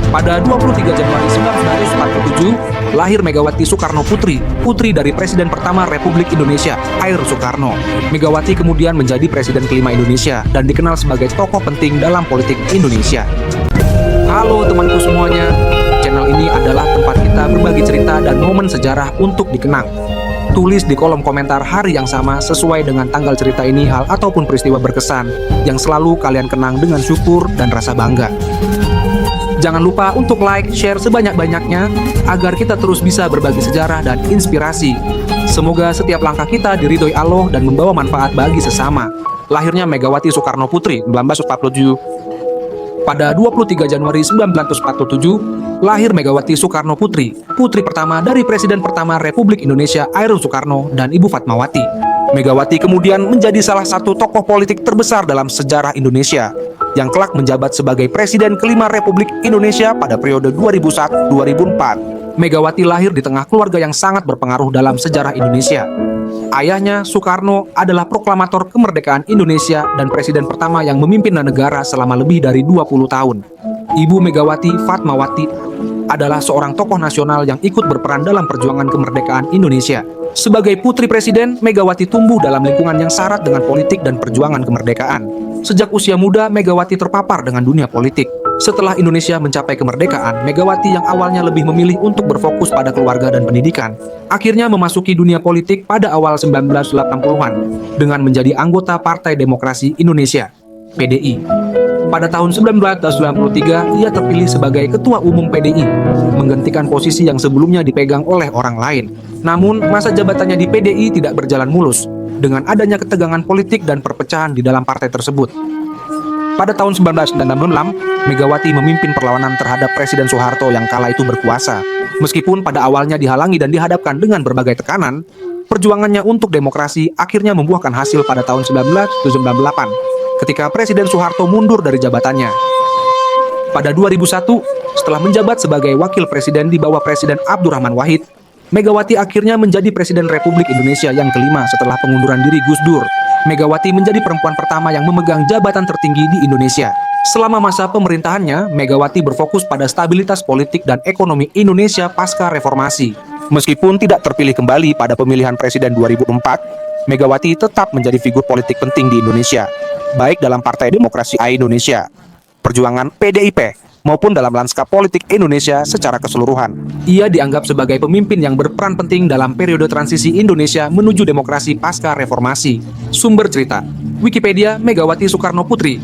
Pada 23 Januari 1947, lahir Megawati Soekarno Putri, putri dari Presiden pertama Republik Indonesia, Air Soekarno. Megawati kemudian menjadi Presiden kelima Indonesia dan dikenal sebagai tokoh penting dalam politik Indonesia. Halo temanku semuanya, channel ini adalah tempat kita berbagi cerita dan momen sejarah untuk dikenang. Tulis di kolom komentar hari yang sama sesuai dengan tanggal cerita ini hal ataupun peristiwa berkesan yang selalu kalian kenang dengan syukur dan rasa bangga. Jangan lupa untuk like, share sebanyak-banyaknya agar kita terus bisa berbagi sejarah dan inspirasi. Semoga setiap langkah kita diridhoi Allah dan membawa manfaat bagi sesama. Lahirnya Megawati Soekarno Putri 1947. Pada 23 Januari 1947, lahir Megawati Soekarno Putri, putri pertama dari Presiden pertama Republik Indonesia Air Soekarno dan Ibu Fatmawati. Megawati kemudian menjadi salah satu tokoh politik terbesar dalam sejarah Indonesia yang kelak menjabat sebagai Presiden kelima Republik Indonesia pada periode 2001-2004. Megawati lahir di tengah keluarga yang sangat berpengaruh dalam sejarah Indonesia. Ayahnya, Soekarno, adalah proklamator kemerdekaan Indonesia dan presiden pertama yang memimpin negara selama lebih dari 20 tahun. Ibu Megawati, Fatmawati, adalah seorang tokoh nasional yang ikut berperan dalam perjuangan kemerdekaan Indonesia. Sebagai putri presiden, Megawati tumbuh dalam lingkungan yang syarat dengan politik dan perjuangan kemerdekaan. Sejak usia muda, Megawati terpapar dengan dunia politik. Setelah Indonesia mencapai kemerdekaan, Megawati yang awalnya lebih memilih untuk berfokus pada keluarga dan pendidikan, akhirnya memasuki dunia politik pada awal 1980-an dengan menjadi anggota Partai Demokrasi Indonesia, PDI. Pada tahun 1993, ia terpilih sebagai Ketua Umum PDI, menggantikan posisi yang sebelumnya dipegang oleh orang lain. Namun, masa jabatannya di PDI tidak berjalan mulus, dengan adanya ketegangan politik dan perpecahan di dalam partai tersebut. Pada tahun 1996, Megawati memimpin perlawanan terhadap Presiden Soeharto yang kala itu berkuasa. Meskipun pada awalnya dihalangi dan dihadapkan dengan berbagai tekanan, perjuangannya untuk demokrasi akhirnya membuahkan hasil pada tahun 1998, ketika Presiden Soeharto mundur dari jabatannya. Pada 2001, setelah menjabat sebagai Wakil Presiden di bawah Presiden Abdurrahman Wahid, Megawati akhirnya menjadi Presiden Republik Indonesia yang kelima setelah pengunduran diri Gus Dur. Megawati menjadi perempuan pertama yang memegang jabatan tertinggi di Indonesia. Selama masa pemerintahannya, Megawati berfokus pada stabilitas politik dan ekonomi Indonesia pasca reformasi. Meskipun tidak terpilih kembali pada pemilihan presiden 2004, Megawati tetap menjadi figur politik penting di Indonesia, baik dalam Partai Demokrasi Indonesia, perjuangan PDIP, maupun dalam lanskap politik Indonesia secara keseluruhan. Ia dianggap sebagai pemimpin yang berperan penting dalam periode transisi Indonesia menuju demokrasi pasca reformasi. Sumber cerita: Wikipedia Megawati Soekarno Putri,